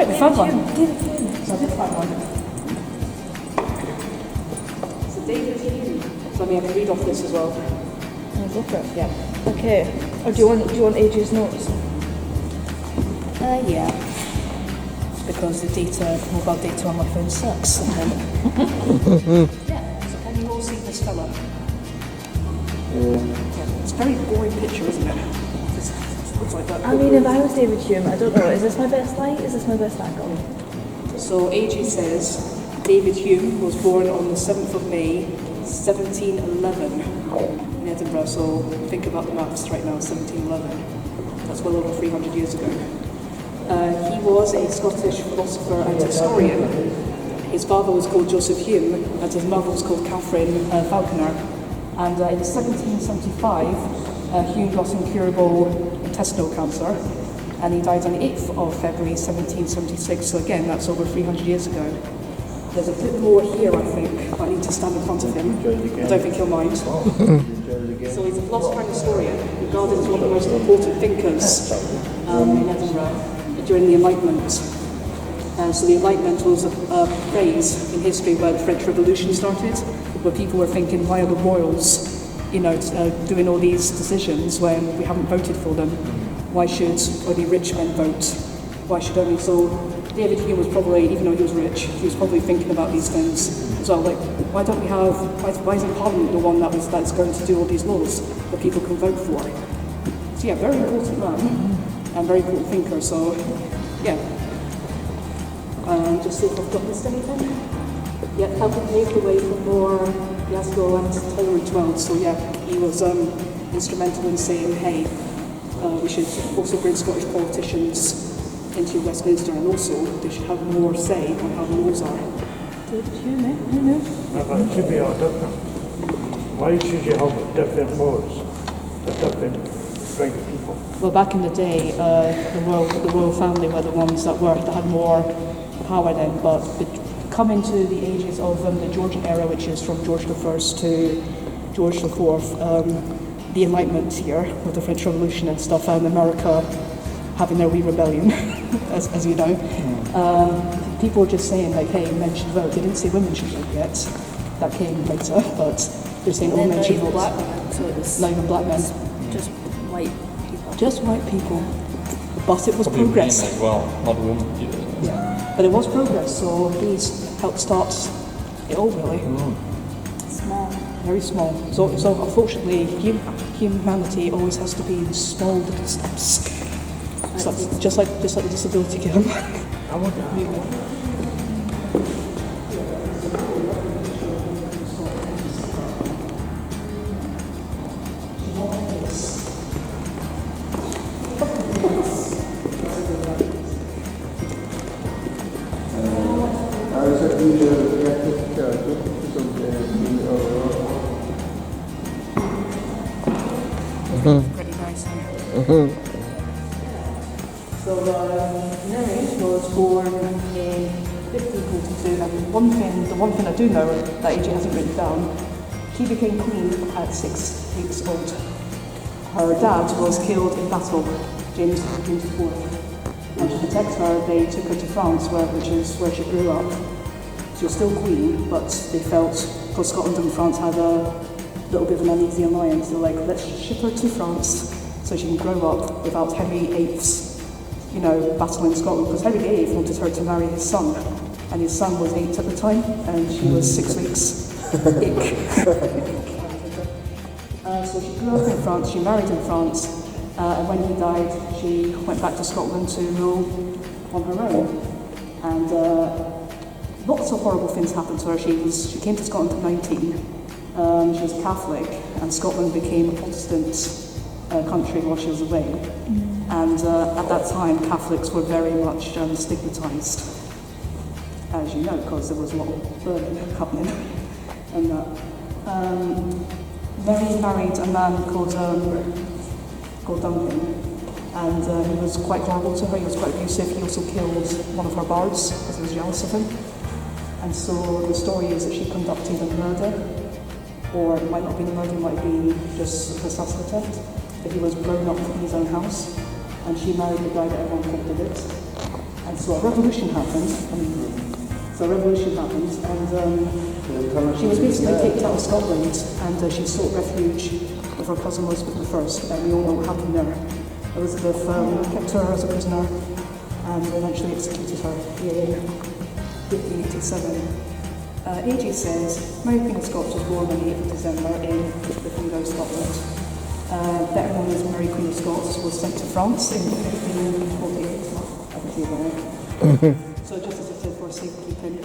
right, we found one. David Hume. So I did find one. So David Hume. So I mean, I can read off this as well. Oh, go for it. Yeah. Okay. Or do you want AJ's notes? Yeah. Because the mobile data on my phone sucks. Yeah. So can you all see this fella? Yeah. It's a very boring picture, isn't it? It looks like that. I mean, if I was David Hume, I don't know. Is this my best light? Is this my best angle? So AJ says David Hume was born on the 7th of May, 1711 in Edinburgh. So think about the maths right now, 1711. That's well over 300 years ago. He was a Scottish philosopher and historian. His father was called Joseph Hume, and his mother was called Catherine Falconer. And in 1775, Hume got incurable intestinal cancer, and he died on the 8th of February 1776. So again, that's over 300 years ago. There's a bit more here, I think. I need to stand in front of him. I don't think he'll mind. So he's a philosopher and historian, regarded as one of the most important thinkers in Edinburgh during the Enlightenment. So the Enlightenment was a phase in history where the French Revolution started, where people were thinking, why are the royals, doing all these decisions when we haven't voted for them? Why should only rich men vote? Why should only... So David Hume was probably, even though he was rich, he was probably thinking about these things as well. Like, why don't we have... Why isn't Parliament the one that's going to do all these laws that people can vote for? So yeah, very important man. And very important thinker, so yeah. Just see if I've got missed anything. Yeah, helping pave the way for more Glasgow and Tolerant world. So yeah, he was instrumental in saying, hey, we should also bring Scottish politicians into Westminster, and also they should have more say on how the laws are. David Hume, eh? Who knows? No, but it should be all different. Why should you have different laws for different right people? Well, back in the day, the royal family were the ones that had more power then, but coming to the ages of the Georgian era, which is from George I to George IV, the Enlightenment here with the French Revolution and stuff, and America having their wee rebellion, as you know, people were just saying like, hey, men should vote. They didn't say women should vote yet. That came later, but they're saying all men should vote. Black men, so it was not even black men. Just white people. Just white people. But it was Probably progress. men as well, not women. Yeah. But it was progress, so these helped start it all really. Small. Very small. So unfortunately, humanity always has to be in small little steps. So just like the disability kid. I want to meet one. Pretty nice. So Mary was born in 1542, and the one thing I do know that AJ hasn't written down, she became queen at 6 weeks old. Her dad was killed in battle, James IV. And to protect her, they took her to France, which is where she grew up. She was still queen, but they felt, because Scotland and France had a little bit of an uneasy alliance, they were like, let's ship her to France so she can grow up without Henry VIII's, battling Scotland, because Henry VIII wanted her to marry his son, and his son was 8 at the time, and she was 6 weeks. So she grew up in France, she married in France, and when he died, she went back to Scotland to rule on her own. And lots of horrible things happened to her. She came to Scotland at 19. She was Catholic, and Scotland became a Protestant country while she was away. And at that time, Catholics were very much stigmatised, as you know, because there was a lot of burning happening. And Mary married a man called Dalling, and he was quite horrible to her. He was quite abusive. He also killed one of her bards because he was jealous of him. And so the story is that she conducted a murder, or it might not be a murder, it might be just a assassinate attempt. But he was blown up in his own house, and she married the guy that everyone thought did it. And so a revolution happened, and she was basically kicked out of Scotland, and she sought refuge with her cousin Elizabeth I, and we all know what happened there. Elizabeth kept her as a prisoner, and eventually executed her in 1587. AG says, Mary Queen of Scots was born on the 8th of December in Glasgow, Scotland. Better known as Mary Queen of Scots, was sent to France in 1548. I can see that. So just as I said, for safekeeping,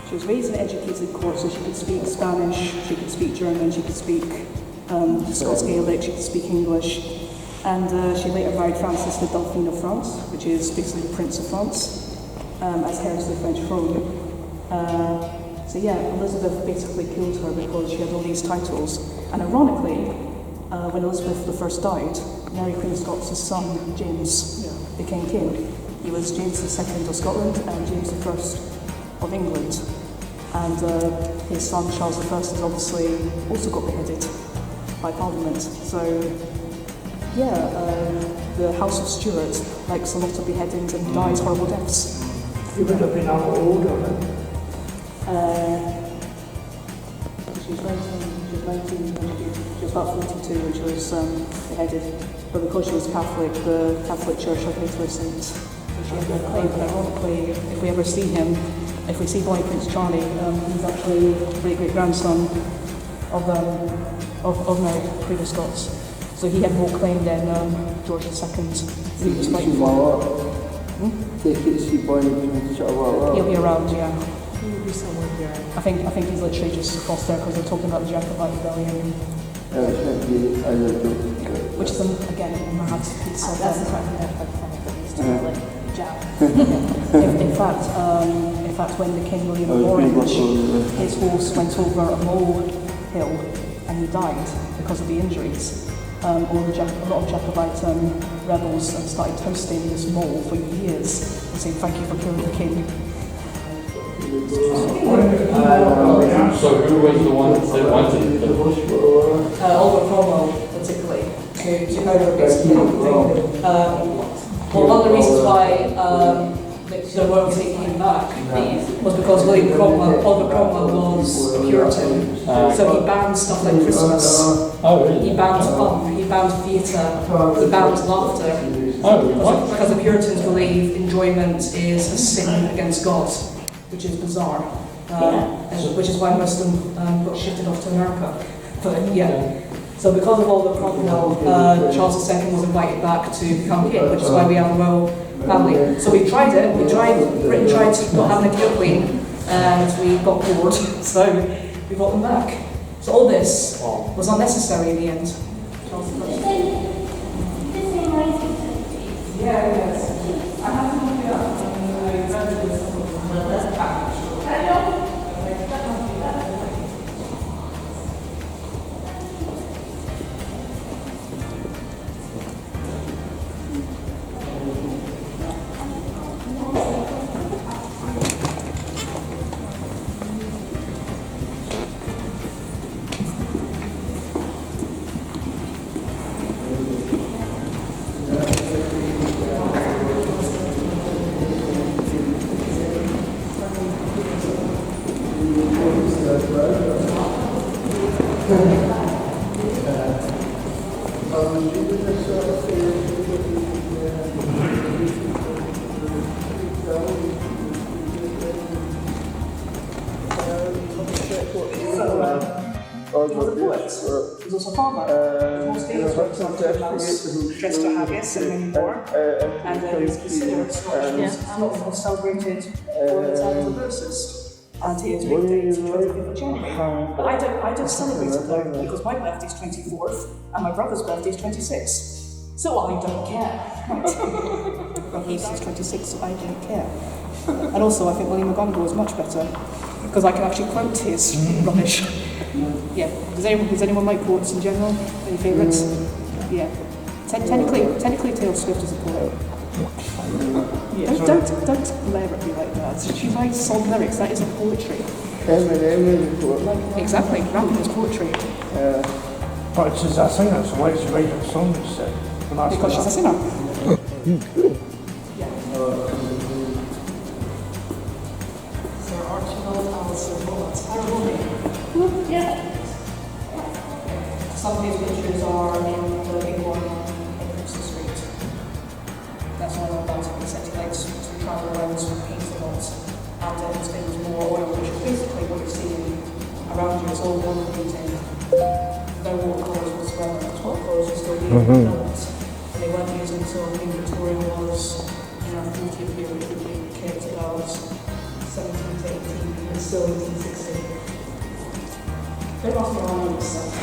she was raised in an educated court, so she could speak Spanish, she could speak German, she could speak Scots Gaelic, she could speak English, and she later married Francis the Dauphin of France, which is basically the Prince of France, as heir to the French throne. So yeah, Elizabeth basically killed her because she had all these titles, and ironically, when Elizabeth I died, Mary Queen of Scots' son, James, became king. He was James II of Scotland and James I of England. And his son, Charles I, has obviously also got beheaded by Parliament. So, yeah, the House of Stuart likes a lot of beheadings and dies horrible deaths. You would have been a lot older then. She was 19 when she was about 42 when she was beheaded. But because she was Catholic, the Catholic Church had made her a saint. So she had no claim, but ironically, if we ever see him, if we see Boy Prince Charlie, he's actually great-great-grandson of Mary Queen of Scots. So he had more claim than George II, who was fighting for. He'll be around, yeah. He'll be somewhere here. I think he's literally just across there because they're talking about the Jacobite rebellion. Which is, again, a mad piece of in fact, when the King William of Orange, his horse went over a molehill and he died because of the injuries. A lot of Jacobite rebels started toasting this mole for years and saying, "Thank you for killing the king." So who was the one that wanted it? Oliver Cromwell, particularly, to kind of basically well, one of the reasons why the royal state came back was because Oliver Cromwell was a Puritan, so he banned stuff like Christmas. Oh, really? He banned fun, he banned theatre, he banned laughter. Oh, what? Because the Puritans believe enjoyment is a sin against God, which is bizarre. Which is why most of them got shifted off to America. But yeah. So because of all the Cromwell, Charles II was invited back to become king, which is why we have a royal family. So we tried it. Britain tried not having a king queen, and we got bored. So we brought them back. So all this was unnecessary in the end. Yes. I have to look it up. He was also a farmer. Most days worked on the house, dressed to haggis and many more. And he was considered Scotland's most celebrated for the time of the verses. And his big day is the 25th of January. But I don't celebrate it though, because my birthday is 24th and my brother's birthday is 26th. So I don't care. Well, he's 26, so I don't care. And also, I think William McGonagall is much better, because I can actually quote his rubbish. Yeah. Does anyone like quotes in general? Any favourites? Yeah. Technically, Taylor Swift is a poet. Don't glare at me like that. She writes song lyrics. That isn't poetry. Exactly. Rapping is poetry. But she's a singer, so why does she write a song instead? Because she's a singer. Yeah. Some of these pictures are in the big one in Princeton Street. That's all about it. He said he likes to travel around paints a lot. And his thing was more oil, which is basically what you're seeing around you. It's all one painting. No watercolours whatsoever, because watercolours are still being developed. They weren't used until the Victorian was in our 40th period, which came to about 17 to 18, and still 1860. Don't ask me how I know this stuff.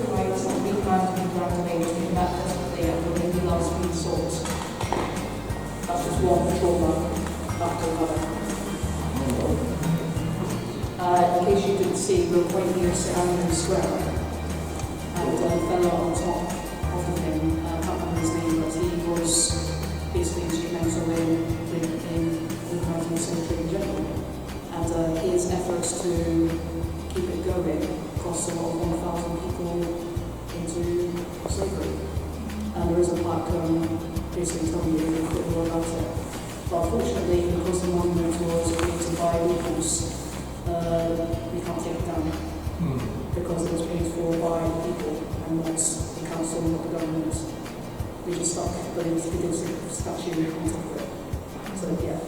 Right, so we plan to be around age, and that definitely when we last being sought. That's just one trauma after another. In case you didn't see, we were quite near St Andrew's Square, and fell on top of the thing. I can't remember his name, but he was basically instrumental in the 19th century in general. And his efforts to keep it going cost a lot of 1,000 people into slavery. And there is a plaque basically telling you a bit more about it. But unfortunately, because the monument was created by locals, we can't take it down. Because it was paid for by the people and not the council, not the government. They just stuck the statue on top of it. So yeah.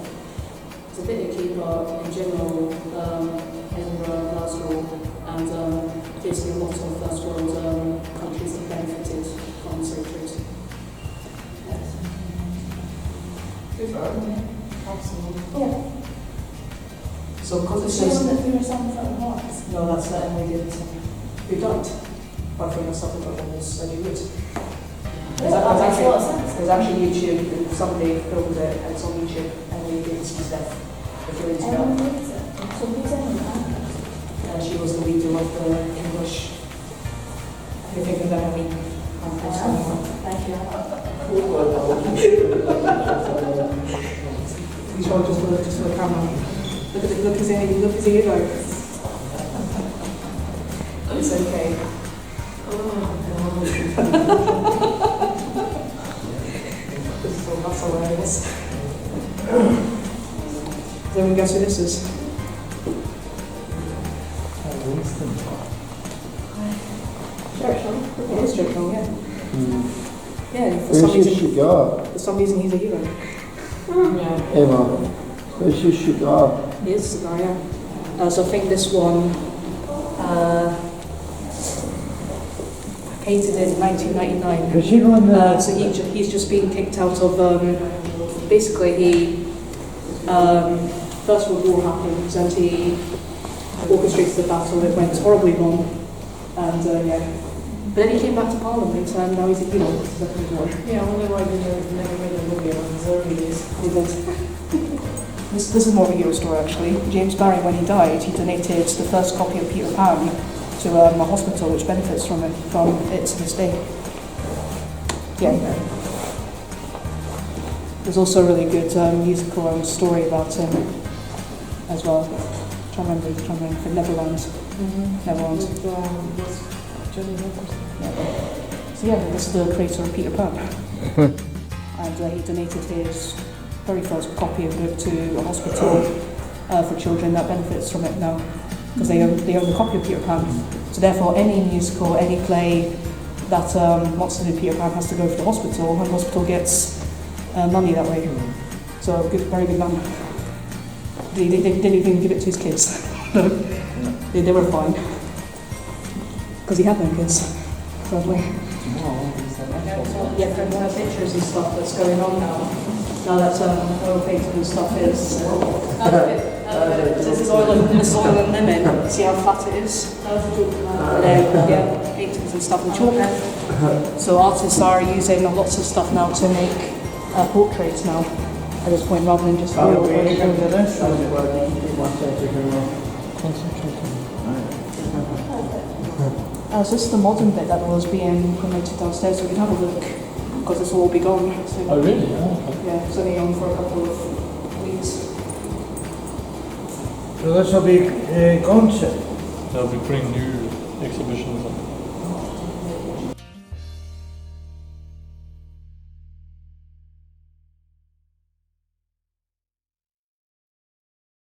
It's a bit icky, but in general, Edinburgh, Glasgow, and basically a lot of first world countries have benefited from slave trade. Yes. Absolutely. Yeah. So because it says... that threw herself in front of the horse? No, that's not Emily Davidson. Who died by throwing herself in front of the horse, as you would. There's actually YouTube, somebody filmed it, and it's on YouTube, Emily Davidson's death. So who's Emily? She was the leader of the English. You're thinking of Emily? Thank you. You should just for the camera. Look his ego. It's okay. That's hilarious. Does everyone guess who this is? Churchill. It is Churchill, yeah. Yeah, for some reason he's a hero. Yeah. Emma, where's your cigar? He is a cigar, yeah. So I think this one painted in 1999. Because you know in the... So he's just been kicked out of, basically he, First World War happened and he orchestrated the battle. It went horribly wrong, and yeah. But then he came back to Parliament and now he's a hero. Yeah, I wonder why they never made a movie on his early days. He did. This is more of a hero story actually. James Barry, when he died, he donated the first copy of Peter Pan to a hospital which benefits from it to this day. Yeah. There's also a really good musical story about him as well. I'm trying to remember for Neverland. Neverland. Yeah. So yeah, this is the creator of Peter Pan. And he donated his very first copy of it to a hospital for children that benefits from it now. Because they own the copy of Peter Pan. So therefore any musical, any play that wants to do Peter Pan has to go to the hospital, and the hospital gets money that way. So good, very good man. They didn't even give it to his kids. They were fine. Because he had no kids, sadly. Yeah, from the pictures and stuff that's going on now. Now that oil painting and stuff is... this is oil and lemon. See how flat it is? Yeah, paintings and stuff and chalk. So artists are using lots of stuff now to make portraits now at this point, rather than just oil. So this is the modern bit that was being promoted downstairs, so we can have a look, because this will all be gone soon. Oh really? Oh, okay. Yeah, it's only on for a couple of weeks. So this will be gone soon. They'll be putting new exhibitions on.